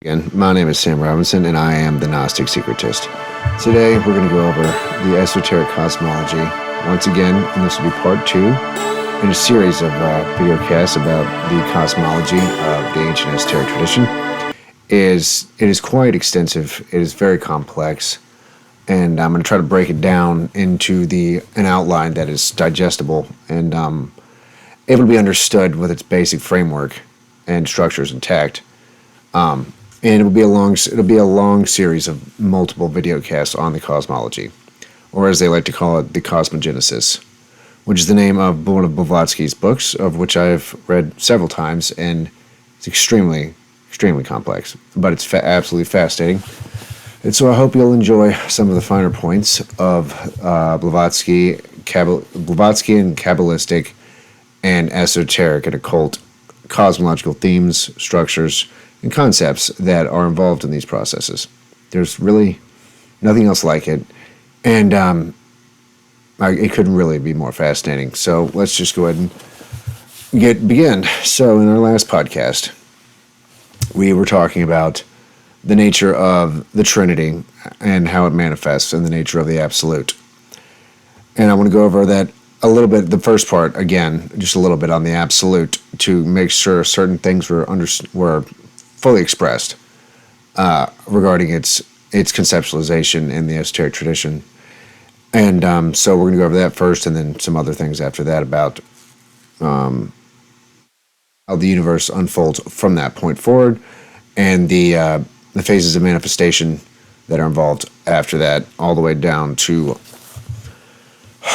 Again, my name is Sam Robinson, and I am the Gnostic Secretist. Today, we're going to go over the esoteric cosmology once again, and this will be part 2 in a series of video casts about the cosmology of the ancient esoteric tradition. It is quite extensive. It is very complex, and I'm going to try to break it down into an outline that is digestible and able to be understood with its basic framework and structures intact. And it'll be a long series of multiple video casts on the cosmology, or as they like to call it, the cosmogenesis, which is the name of one of Blavatsky's books, of which I've read several times, and it's extremely complex, but it's absolutely fascinating. And so I hope you'll enjoy some of the finer points of Blavatsky and Kabbalistic and esoteric and occult cosmological themes, structures, and concepts that are involved in these processes. There's really nothing else like it, and it couldn't really be more fascinating. So let's just go ahead and begin. So in our last podcast, we were talking about the nature of the Trinity and how it manifests, and the nature of the Absolute. And I want to go over that a little bit, the first part again, just a little bit on the Absolute, to make sure certain things were fully expressed regarding its conceptualization in the esoteric tradition. And so we're going to go over that first, and then some other things after that about how the universe unfolds from that point forward, and the phases of manifestation that are involved after that, all the way down to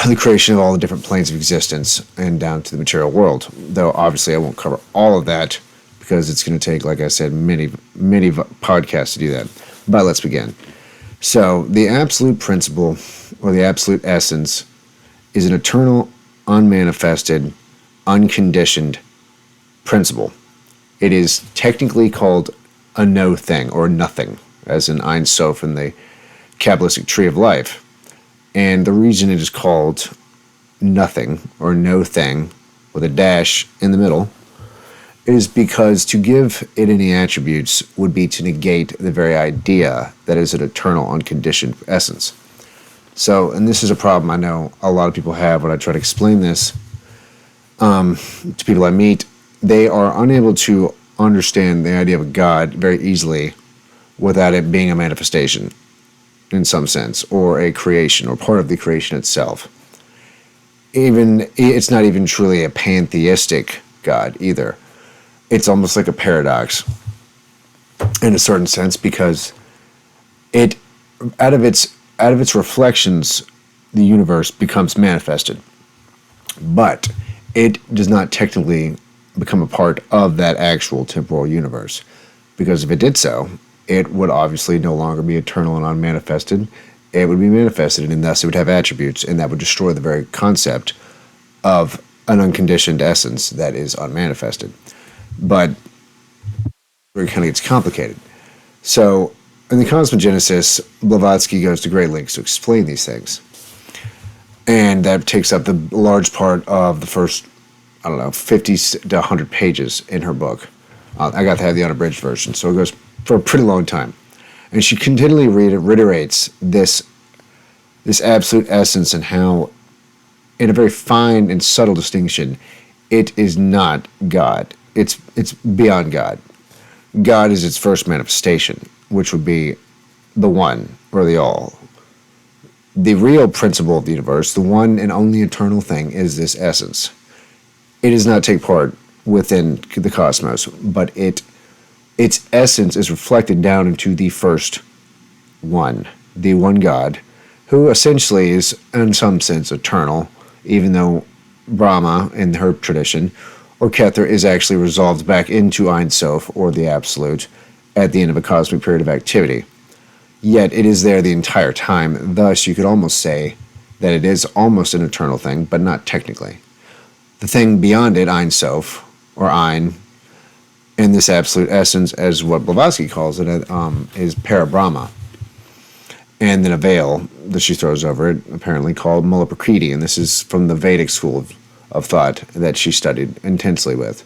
the creation of all the different planes of existence and down to the material world. Though obviously I won't cover all of that, because it's going to take, like I said, many podcasts to do that. But let's begin. So the absolute principle, or the absolute essence, is an eternal, unmanifested, unconditioned principle. It is technically called a no thing, or nothing, as in Ein Sof in the Kabbalistic Tree of Life. And the reason it is called nothing, or no thing, with a dash in the middle, is because to give it any attributes would be to negate the very idea that is an eternal, unconditioned essence. So, and this is a problem I know a lot of people have when I try to explain this to people I meet. They are unable to understand the idea of a God very easily without it being a manifestation in some sense, or a creation, or part of the creation itself. It's not even truly a pantheistic God either. It's almost like a paradox in a certain sense, because it out of its reflections, the universe becomes manifested, but it does not technically become a part of that actual temporal universe, because if it did so, it would obviously no longer be eternal and unmanifested. It would be manifested, and thus it would have attributes, and that would destroy the very concept of an unconditioned essence that is unmanifested. But it kind of gets complicated. So in the cosmogenesis, Blavatsky goes to great lengths to explain these things. And that takes up the large part of the first, 50 to 100 pages in her book. I got to have the unabridged version, so it goes for a pretty long time. And she continually reiterates this absolute essence, and how, in a very fine and subtle distinction, it is not God. It's beyond God. God is its first manifestation, which would be the one, or the all. The real principle of the universe, the one and only eternal thing, is this essence. It does not take part within the cosmos, but its essence is reflected down into the first one, the one God, who essentially is, in some sense, eternal, even though Brahma, in her tradition, or Kether, is actually resolved back into Ein Sof, or the Absolute, at the end of a cosmic period of activity. Yet it is there the entire time. Thus, you could almost say that it is almost an eternal thing, but not technically. The thing beyond it, Ein Sof, or Ein, in this absolute essence, as what Blavatsky calls it, is Parabrahma. And then a veil that she throws over it, apparently called Mula Prakriti, and this is from the Vedic school of thought that she studied intensely with,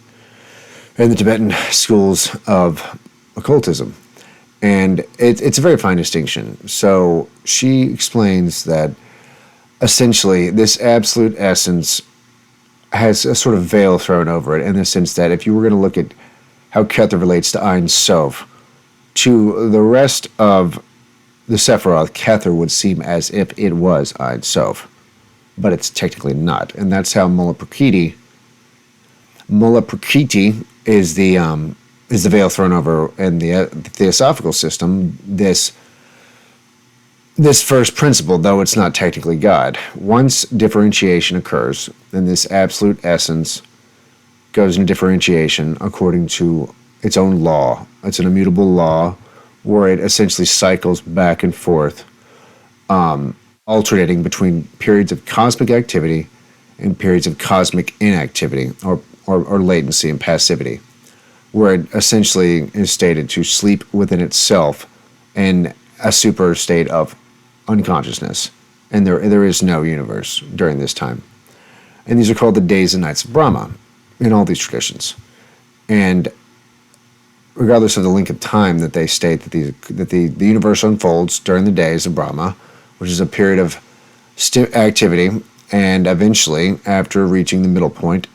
and the Tibetan schools of occultism. And it's a very fine distinction. So she explains that essentially this absolute essence has a sort of veil thrown over it, in the sense that if you were going to look at how Kether relates to Ein Sof, to the rest of the Sephiroth, Kether would seem as if it was Ein Sof, but it's technically not. And that's how Mullah Prakriti is the veil thrown over in the Theosophical system. This first principle, though it's not technically God, once differentiation occurs, then this absolute essence goes into differentiation according to its own law. It's an immutable law where it essentially cycles back and forth, alternating between periods of cosmic activity and periods of cosmic inactivity, or latency and passivity, where it essentially is stated to sleep within itself in a super state of unconsciousness, and there is no universe during this time. And these are called the days and nights of Brahma in all these traditions. And regardless of the length of time that they state that the universe unfolds during the days of Brahma, which is a period of activity, and eventually, after reaching the middle point,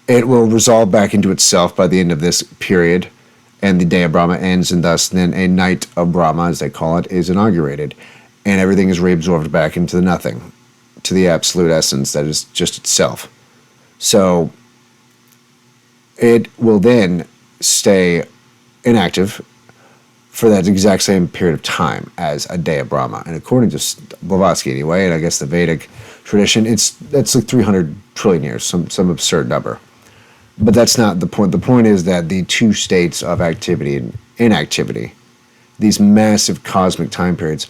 it will resolve back into itself by the end of this period, and the day of Brahma ends, and thus then a night of Brahma, as they call it, is inaugurated, and everything is reabsorbed back into the nothing, to the absolute essence that is just itself. So it will then stay inactive for that exact same period of time as a day of Brahma. And according to Blavatsky anyway, and I guess the Vedic tradition, that's like 300 trillion years, some absurd number. But that's not the point. The point is that the two states of activity and inactivity, these massive cosmic time periods,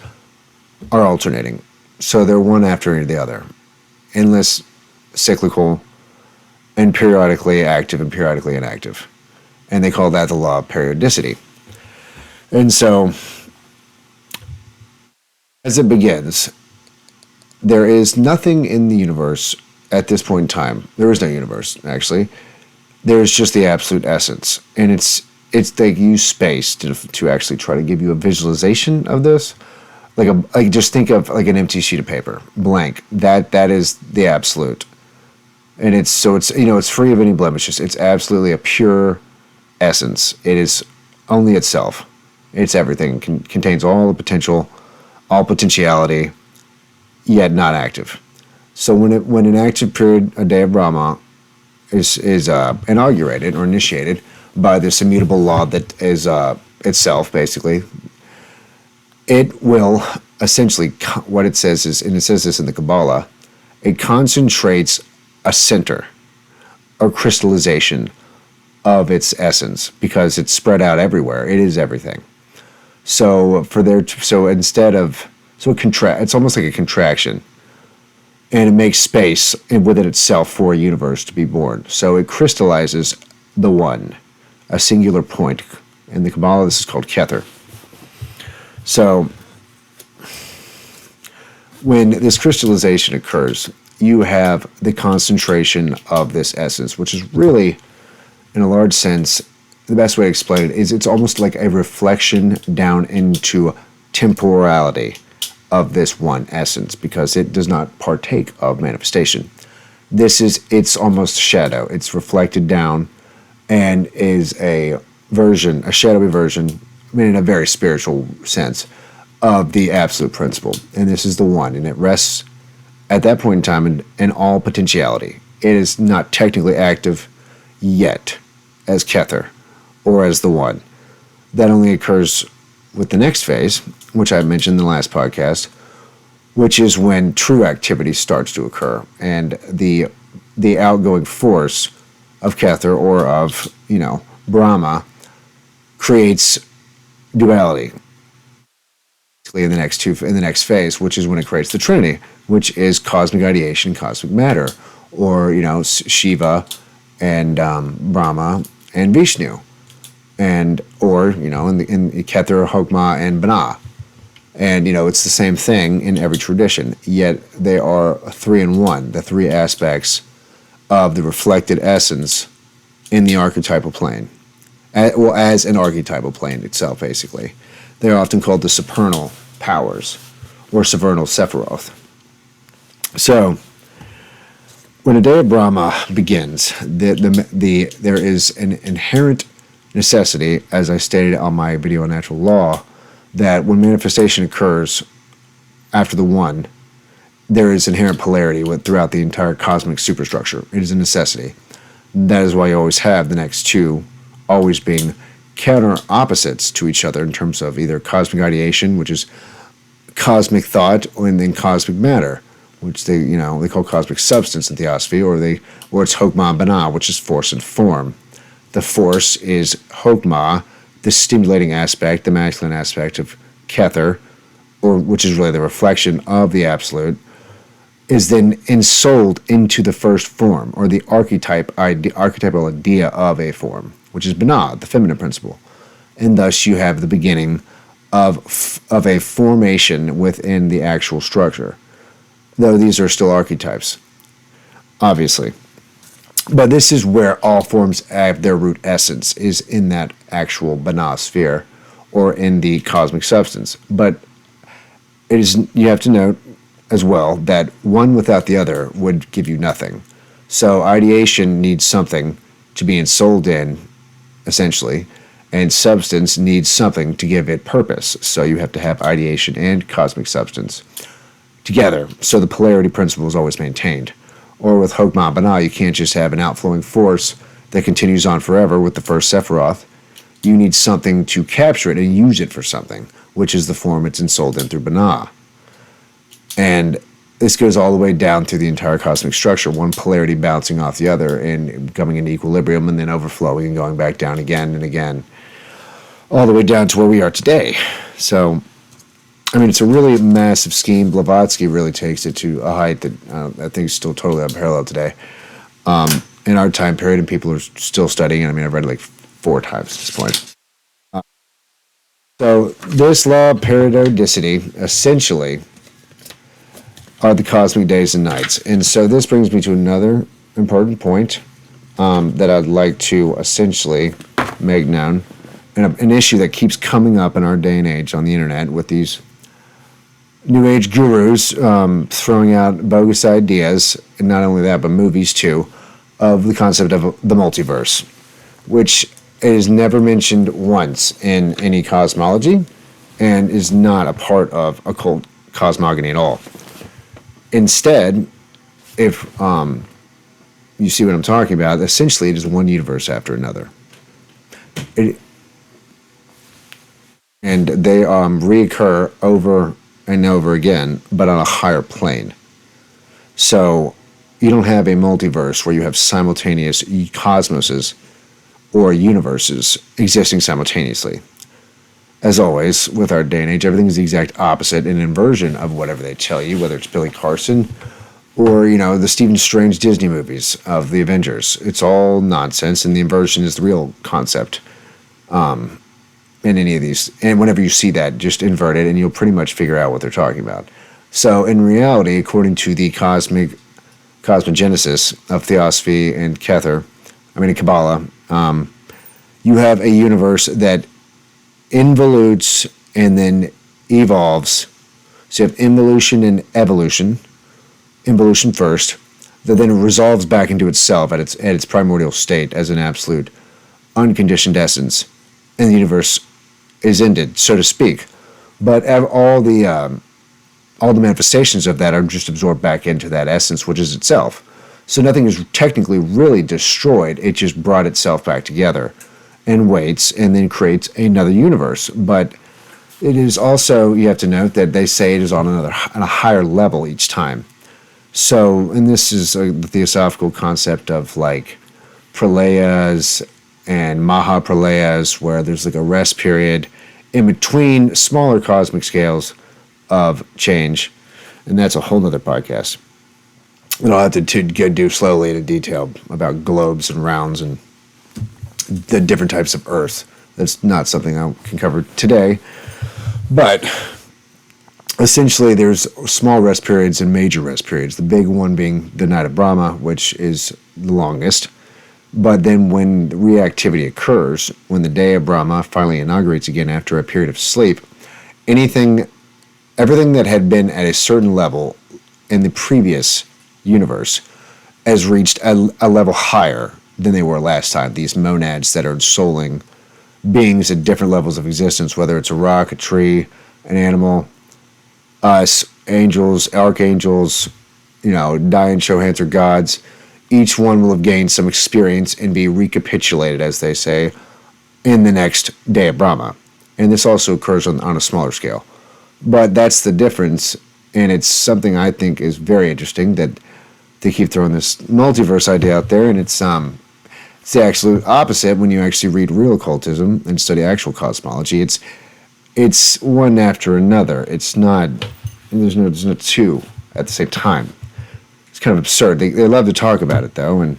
are alternating. So they're one after the other. Endless, cyclical, and periodically active and periodically inactive. And they call that the law of periodicity. And so, as it begins, there is nothing in the universe at this point in time. There is no universe, actually. There's just the absolute essence. And it's they use space to actually try to give you a visualization of this. Like just think of like an empty sheet of paper, blank. That is the absolute. And it's free of any blemishes. It's absolutely a pure essence. It is only itself. It's everything. Contains all the potential, all potentiality, yet not active. So when an active period, a day of Brahma, is inaugurated or initiated by this immutable law that is itself, basically, it will essentially, what it says is, and it says this in the Kabbalah, it concentrates a center or crystallization of its essence, because it's spread out everywhere. It is everything. So it's almost like a contraction, and it makes space within itself for a universe to be born. So it crystallizes the one, a singular point. In the Kabbalah, this is called Kether. So when this crystallization occurs, you have the concentration of this essence, which is really, in a large sense, the best way to explain it is it's almost like a reflection down into temporality of this one essence, because it does not partake of manifestation. It's almost shadow. It's reflected down and is a shadowy version, I mean, in a very spiritual sense, of the absolute principle. And this is the one, and it rests at that point in time in all potentiality. It is not technically active yet as Kether or as the one. That only occurs with the next phase, which I mentioned in the last podcast, which is when true activity starts to occur, and the outgoing force of Kether or of Brahma creates duality. In the next phase, which is when it creates the Trinity, which is cosmic ideation, cosmic matter, or Shiva and Brahma and Vishnu, in Kether, Hokmah, and Binah. And it's the same thing in every tradition, yet they are three in one, the three aspects of the reflected essence in the archetypal plane. as an archetypal plane itself, basically. They're often called the supernal powers, or supernal Sephiroth. So, when a day of Brahma begins, there is an inherent necessity, as I stated on my video on natural law, that when manifestation occurs after the one, there is inherent polarity throughout the entire cosmic superstructure. It is a necessity. That is why you always have the next two always being counter opposites to each other in terms of either cosmic ideation, which is cosmic thought, and then cosmic matter, which they call cosmic substance in theosophy, or it's Chokmah Binah, which is force and form. The force is Chokmah, the stimulating aspect, the masculine aspect of Kether, or which is really the reflection of the absolute, is then ensouled into the first form, or the archetypal idea of a form, which is Binah, the feminine principle. And thus you have the beginning of a formation within the actual structure, though these are still archetypes, obviously. But this is where all forms have their root essence, is in that actual Binah sphere, or in the cosmic substance. But you have to note as well that one without the other would give you nothing. So ideation needs something to be ensouled in, essentially, and substance needs something to give it purpose. So you have to have ideation and cosmic substance together. So the polarity principle is always maintained. Or with Chokmah Binah, you can't just have an outflowing force that continues on forever with the first Sephiroth. You need something to capture it and use it for something, which is the form it's ensouled in through Binah. And this goes all the way down through the entire cosmic structure, one polarity bouncing off the other and coming into equilibrium and then overflowing and going back down again and again, all the way down to where we are today. So, I mean, it's a really massive scheme. Blavatsky really takes it to a height that I think is still totally unparalleled today. In our time period, and people are still studying it. I mean, I've read it like 4 times at this point. So this law of periodicity essentially are the cosmic days and nights. And so this brings me to another important point that I'd like to essentially make known. And an issue that keeps coming up in our day and age on the internet with these New Age gurus throwing out bogus ideas, and not only that, but movies too, of the concept of the multiverse, which is never mentioned once in any cosmology and is not a part of occult cosmogony at all. Instead, if you see what I'm talking about, essentially it is one universe after another. And they reoccur over and over again, but on a higher plane. So you don't have a multiverse where you have simultaneous cosmoses or universes existing simultaneously. As always, with our day and age, everything is the exact opposite, an inversion of whatever they tell you, whether it's Billy Carson or, the Stephen Strange Disney movies of the Avengers. It's all nonsense, and the inversion is the real concept in any of these. And whenever you see that, just invert it, and you'll pretty much figure out what they're talking about. So in reality, according to the cosmogenesis of Theosophy and Kabbalah, you have a universe that involutes and then evolves. So you have involution and evolution. Involution first, that then resolves back into itself at its primordial state as an absolute unconditioned essence, and the universe is ended, so to speak. But all the manifestations of that are just absorbed back into that essence, which is itself. So nothing is technically really destroyed. It just brought itself back together and waits and then creates another universe. But it is also, you have to note that they say it is on a higher level each time. So, and this is the theosophical concept of like pralayas and mahapralayas, where there's like a rest period in between smaller cosmic scales of change. And that's a whole nother podcast. And I'll have to do slowly into detail about globes and rounds and the different types of Earth. That's not something I can cover today. But essentially, there's small rest periods and major rest periods. The big one being the night of Brahma, which is the longest. But then when reactivity occurs, when the day of Brahma finally inaugurates again after a period of sleep, everything that had been at a certain level in the previous universe has reached a level higher than they were last time. These monads that are ensouling beings at different levels of existence, whether it's a rock, a tree, an animal, us, angels, archangels, Dayan Shohans or gods, each one will have gained some experience and be recapitulated, as they say, in the next day of Brahma. And this also occurs on a smaller scale. But that's the difference, and it's something I think is very interesting that they keep throwing this multiverse idea out there, and it's the absolute opposite when you actually read real occultism and study actual cosmology. It's one after another. It's not, there's no two at the same time. It's kind of absurd. They love to talk about it, though, and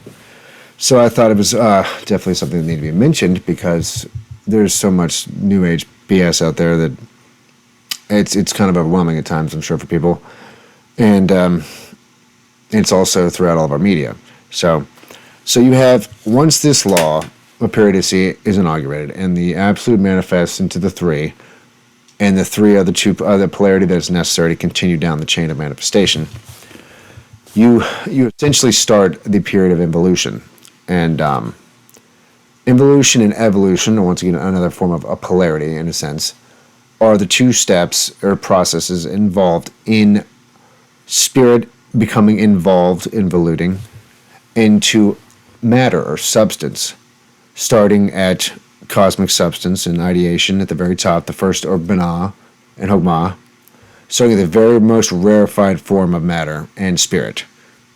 so I thought it was definitely something that needed to be mentioned, because there's so much New Age BS out there that it's kind of overwhelming at times, I'm sure, for people. And it's also throughout all of our media. So you have, once this law of periodicity is inaugurated and the absolute manifests into the three, and the three are the polarity that is necessary to continue down the chain of manifestation, you essentially start the period of involution. And involution and evolution, or once again another form of a polarity in a sense, are the two steps or processes involved in spirit becoming involved, involuting, into matter or substance, starting at cosmic substance and ideation at the very top, the first, or Binah and Hogmah, starting at the very most rarefied form of matter and spirit,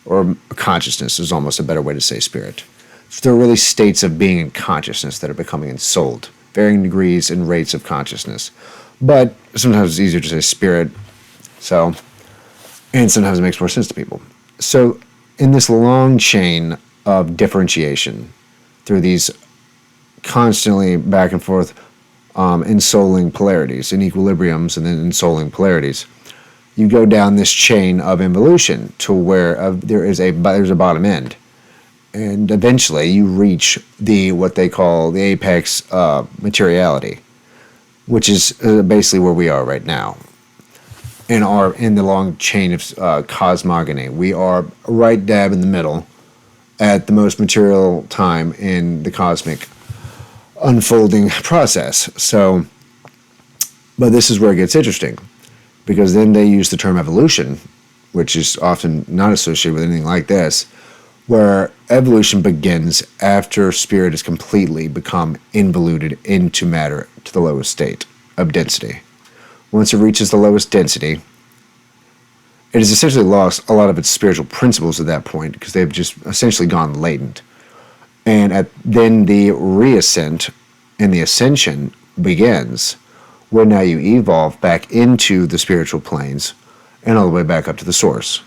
or consciousness is almost a better way to say spirit. So there are really states of being and consciousness that are becoming ensouled, varying degrees and rates of consciousness. But sometimes it's easier to say spirit, and sometimes it makes more sense to people. So in this long chain of differentiation, through these constantly back and forth ensouling polarities and equilibriums and then ensouling polarities, you go down this chain of involution to where there's a bottom end. And eventually you reach what they call the apex materiality, which is basically where we are right now in the long chain of cosmogony. We are right dab in the middle at the most material time in the cosmic unfolding process. So, but this is where it gets interesting, because then they use the term evolution, which is often not associated with anything like this, where evolution begins after spirit has completely become involuted into matter to the lowest state of density. Once it reaches the lowest density, it has essentially lost a lot of its spiritual principles at that point, because they've just essentially gone latent. And then the reascent and the ascension begins, where now you evolve back into the spiritual planes and all the way back up to the source.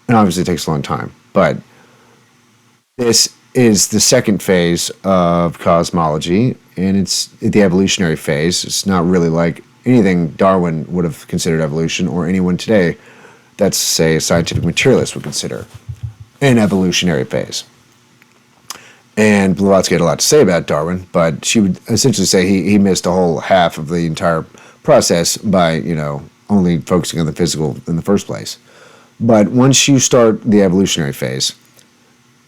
And obviously it takes a long time, but this is the second phase of cosmology, and it's the evolutionary phase. It's not really like anything Darwin would have considered evolution, or anyone today that's, say, a scientific materialist would consider an evolutionary phase. And Blavatsky had a lot to say about Darwin, but she would essentially say he missed a whole half of the entire process by, only focusing on the physical in the first place. But once you start the evolutionary phase,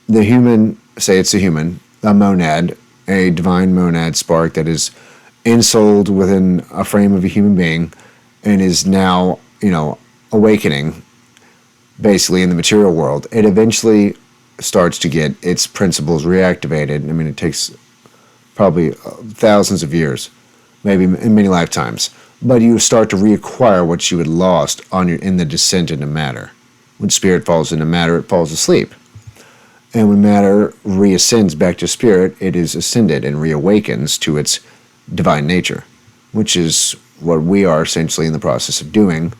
the human, say it's a human, a monad, a divine monad spark that is ensouled within a frame of a human being and is now, awakening basically in the material world, it eventually starts to get its principles reactivated. I mean, it takes probably thousands of years, maybe in many lifetimes, but you start to reacquire what you had lost in the descent into matter. When spirit falls into matter, it falls asleep. And when matter reascends back to spirit, it is ascended and reawakens to its divine nature, which is what we are essentially in the process of doing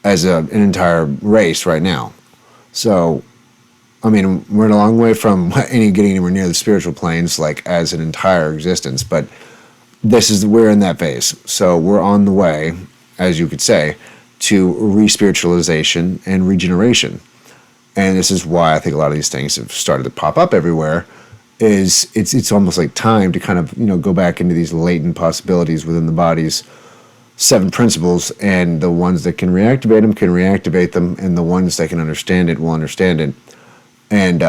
as an entire race right now. So, I mean, we're a long way from getting anywhere near the spiritual planes, like as an entire existence, but we're in that phase. So we're on the way, as you could say, to re-spiritualization and regeneration. And this is why I think a lot of these things have started to pop up everywhere, is it's almost like time to kind of go back into these latent possibilities within the body's seven principles, and the ones that can reactivate them, and the ones that can understand it will understand it. And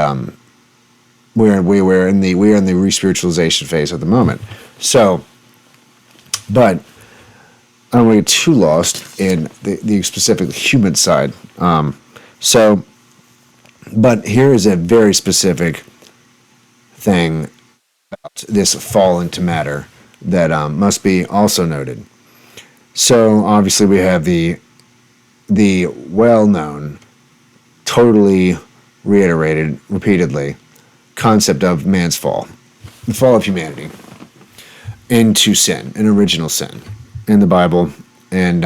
we're in the re-spiritualization phase at the moment. So, but I don't want to get too lost in the specific human side. But here is a very specific thing about this fall into matter that must be also noted. So obviously we have the well-known, totally reiterated repeatedly concept of man's fall, the fall of humanity into sin, an original sin in the Bible, and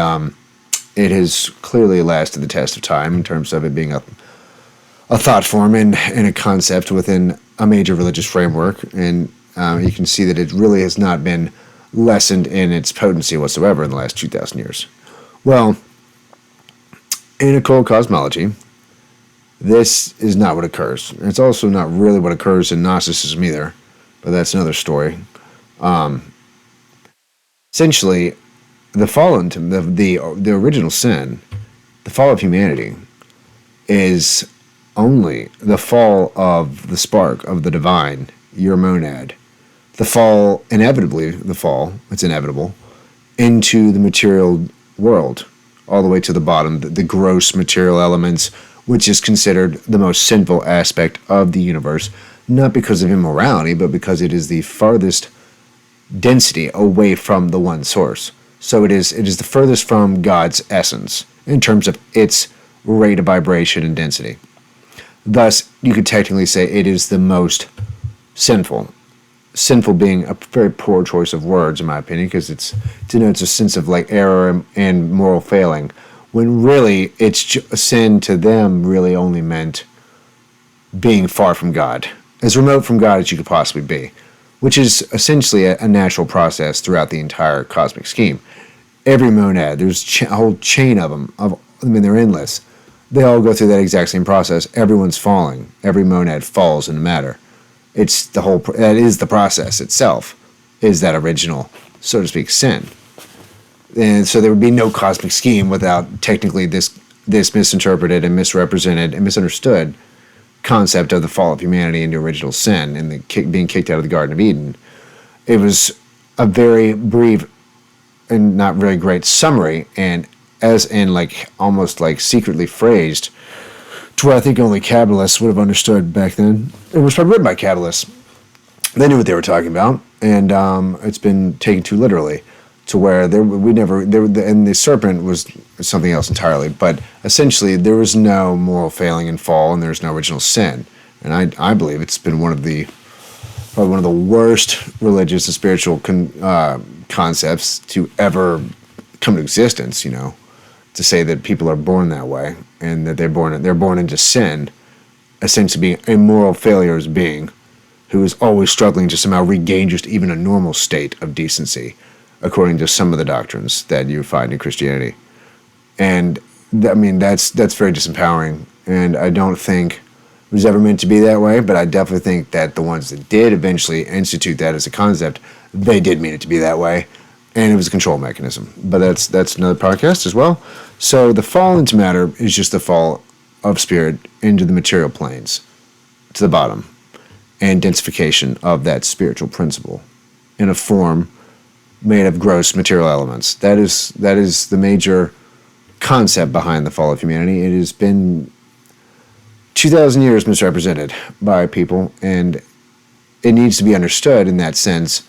it has clearly lasted the test of time in terms of it being a thought form and a concept within a major religious framework, and you can see that it really has not been lessened in its potency whatsoever in the last 2,000 years. Well, in occult cosmology, this is not what occurs. It's also not really what occurs in Gnosticism either, but that's another story. Essentially, the fall into the original sin, the fall of humanity, is only the fall of the spark of the divine, your monad. The fall, it's inevitable, into the material world, all the way to the bottom, the gross material elements, which is considered the most sinful aspect of the universe, not because of immorality, but because it is the farthest density away from the one source. So it is the furthest from God's essence in terms of its rate of vibration and density. Thus, you could technically say it is the most sinful. Sinful being a very poor choice of words, in my opinion, because it denotes a sense of like error and moral failing, when really sin to them really only meant being far from God, as remote from God as you could possibly be, which is essentially a natural process throughout the entire cosmic scheme. Every monad, there's a whole chain of them. They're endless. They all go through that exact same process. Everyone's falling. Every monad falls into matter. That is the process itself, is that original, so to speak, sin. And so there would be no cosmic scheme without technically this misinterpreted and misrepresented and misunderstood concept of the fall of humanity into original sin and being kicked out of the Garden of Eden. It was a very brief and not very great summary, and almost like secretly phrased, to where I think only Kabbalists would have understood back then. It was probably written by Kabbalists. They knew what they were talking about, and it's been taken too literally, to where and the serpent was something else entirely. But essentially, there was no moral failing and fall, and there's no original sin. And I believe it's been probably one of the worst religious and spiritual concepts to ever come to existence. To say that people are born that way and that they're born into sin, essentially being a moral failure being who is always struggling to somehow regain just even a normal state of decency, according to some of the doctrines that you find in Christianity. And that's very disempowering, and I don't think it was ever meant to be that way, but I definitely think that the ones that did eventually institute that as a concept, they did mean it to be that way. And it was a control mechanism. But that's another podcast as well. So the fall into matter is just the fall of spirit into the material planes, to the bottom, and densification of that spiritual principle in a form made of gross material elements. That is the major concept behind the fall of humanity. It has been 2,000 years misrepresented by people, and it needs to be understood in that sense,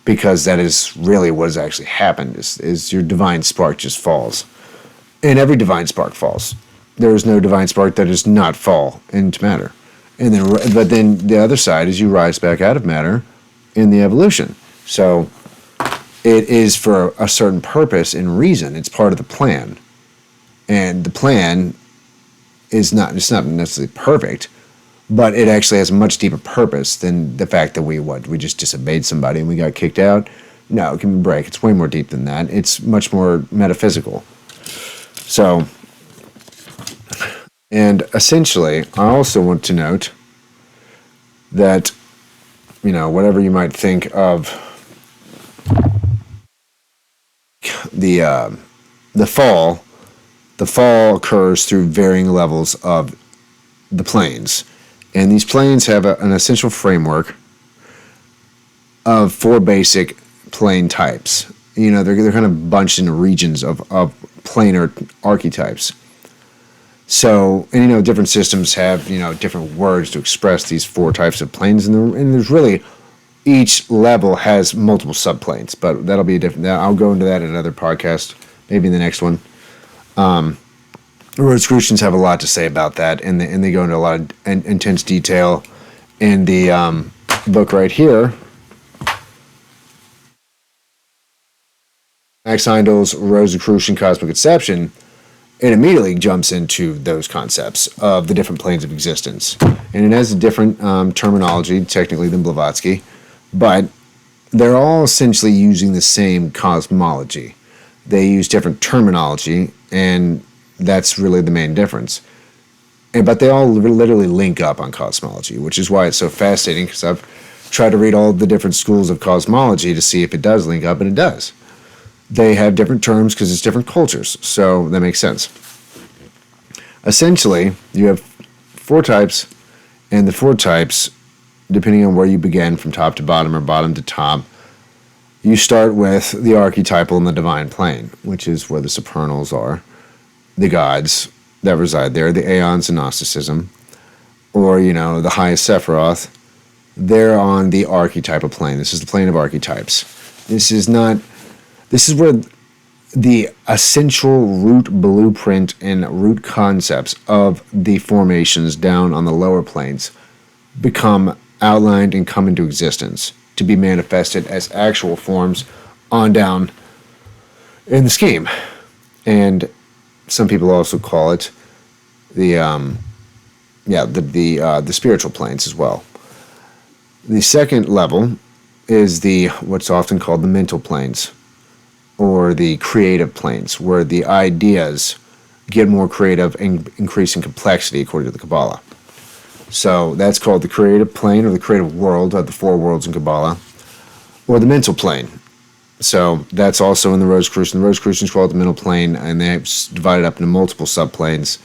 because that is really what has actually happened, is your divine spark just falls. And every divine spark falls. There is no divine spark that does not fall into matter. But then the other side is you rise back out of matter in the evolution. So it is for a certain purpose and reason. It's part of the plan. And the plan it's not necessarily perfect, but it actually has a much deeper purpose than the fact that we just disobeyed somebody and we got kicked out. No, give me a break. It's way more deep than that. It's much more metaphysical. So, and essentially, I also want to note that whatever you might think of the fall. The fall occurs through varying levels of the planes, and these planes have an essential framework of 4 basic plane types. They're kind of bunched into regions of planar archetypes. So, and different systems have different words to express these 4 types of planes, and there's really, each level has multiple subplanes, but that'll be a different. I'll go into that in another podcast, maybe in the next one. Rosicrucians have a lot to say about that, and they go into a lot of intense detail in the book right here. Max Heindel's Rosicrucian Cosmic Conception. It immediately jumps into those concepts of the different planes of existence. And it has a different terminology, technically, than Blavatsky, but they're all essentially using the same cosmology. They use different terminology, and that's really the main difference. But they all literally link up on cosmology, which is why it's so fascinating, because I've tried to read all the different schools of cosmology to see if it does link up, and it does. They have different terms because it's different cultures, so that makes sense. Essentially, you have 4 types, and the 4 types, depending on where you begin, from top to bottom or bottom to top, you start with the archetypal and the divine plane, which is where the supernals are, the gods that reside there, the aeons in Gnosticism, or, the highest Sephiroth. They're on the archetypal plane. This is the plane of archetypes. This is where the essential root blueprint and root concepts of the formations down on the lower planes become outlined and come into existence to be manifested as actual forms on down in the scheme. And some people also call it the spiritual planes as well. The second level is what's often called the mental planes, or the creative planes, where the ideas get more creative and increase in complexity according to the Kabbalah. So that's called the creative plane, or the creative world of the 4 worlds in Kabbalah, or the mental plane. So that's also in the Rosicrucian. The Rosicrucians call it the mental plane, and they divide it up into multiple subplanes,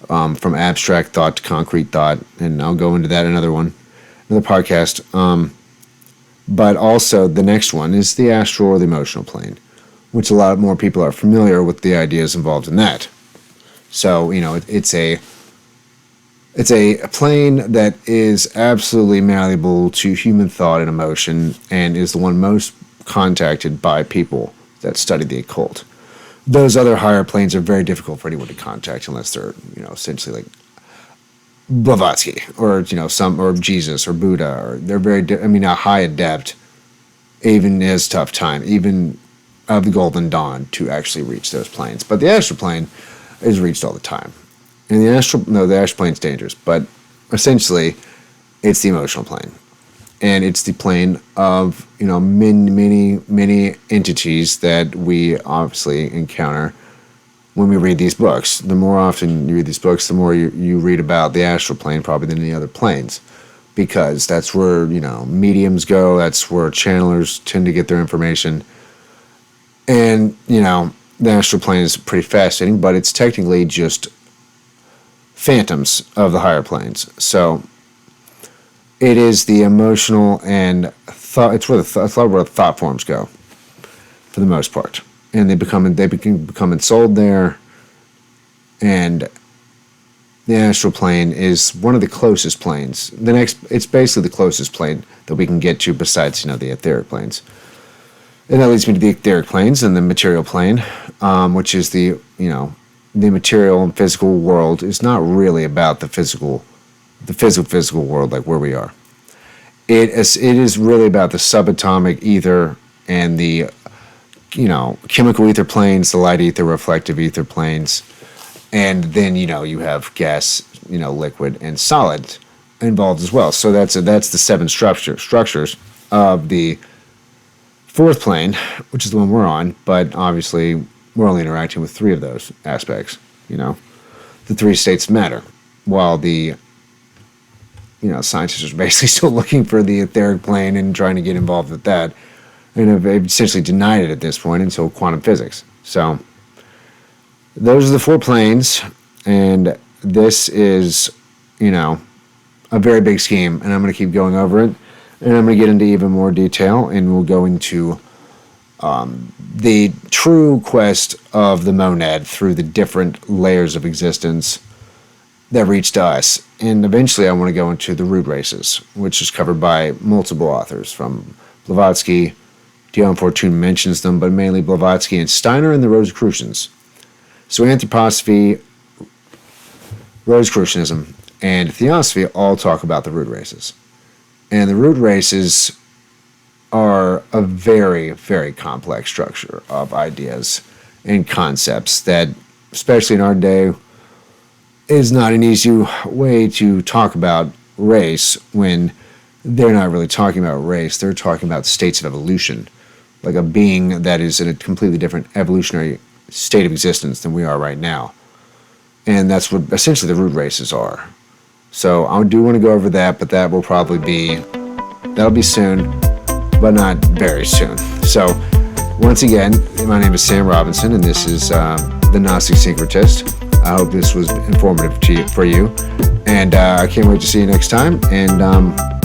from abstract thought to concrete thought, and I'll go into that in another podcast. But also the next one is the astral or the emotional plane, which a lot more people are familiar with the ideas involved in that. So, it's a plane that is absolutely malleable to human thought and emotion, and is the one most contacted by people that study the occult. Those other higher planes are very difficult for anyone to contact unless they're, essentially like Blavatsky or, or Jesus or Buddha, or they're a high adept even is tough time, even of the Golden Dawn, to actually reach those planes. But the astral plane is reached all the time. And the astral plane's dangerous, but essentially it's the emotional plane. And it's the plane of, many entities that we obviously encounter when we read these books. The more often you read these books, the more you read about the astral plane probably than any other planes, because that's where, mediums go, that's where channelers tend to get their information. And, the astral plane is pretty fascinating, but it's technically just phantoms of the higher planes. So it is the emotional and thought. It's where the thought forms go, for the most part, and they become ensouled there. And the astral plane is one of the closest planes. It's basically the closest plane that we can get to, besides the etheric planes. And that leads me to the etheric planes and the material plane, which is the material and physical world is not really about the physical world, like where we are. It is really about the subatomic ether and the chemical ether planes, the light ether, reflective ether planes, and then you have gas, liquid and solid involved as well. So that's the 7 structures of the 4th plane, which is the one we're on, but obviously we're only interacting with 3 of those aspects. The 3 states of matter, while the scientists are basically still looking for the etheric plane and trying to get involved with that, and have essentially denied it at this point until quantum physics. So those are the 4 planes, and this is, a very big scheme, and I'm going to keep going over it, and I'm going to get into even more detail, and we'll go into the true quest of the monad through the different layers of existence that reached us. And eventually I want to go into the root races, which is covered by multiple authors, from Blavatsky. Dion Fortune mentions them, but mainly Blavatsky and Steiner and the Rosicrucians. So anthroposophy, Rosicrucianism, and theosophy all talk about the root races. And the root races are a very, very complex structure of ideas and concepts that, especially in our day, is not an easy way to talk about race when they're not really talking about race. They're talking about states of evolution, like a being that is in a completely different evolutionary state of existence than we are right now. And that's what essentially the root races are. So I do want to go over that, but that will probably that'll be soon, but not very soon. So once again, my name is Sam Robinson, and this is the Gnostic Syncretist. I hope this was informative for you, and I can't wait to see you next time, and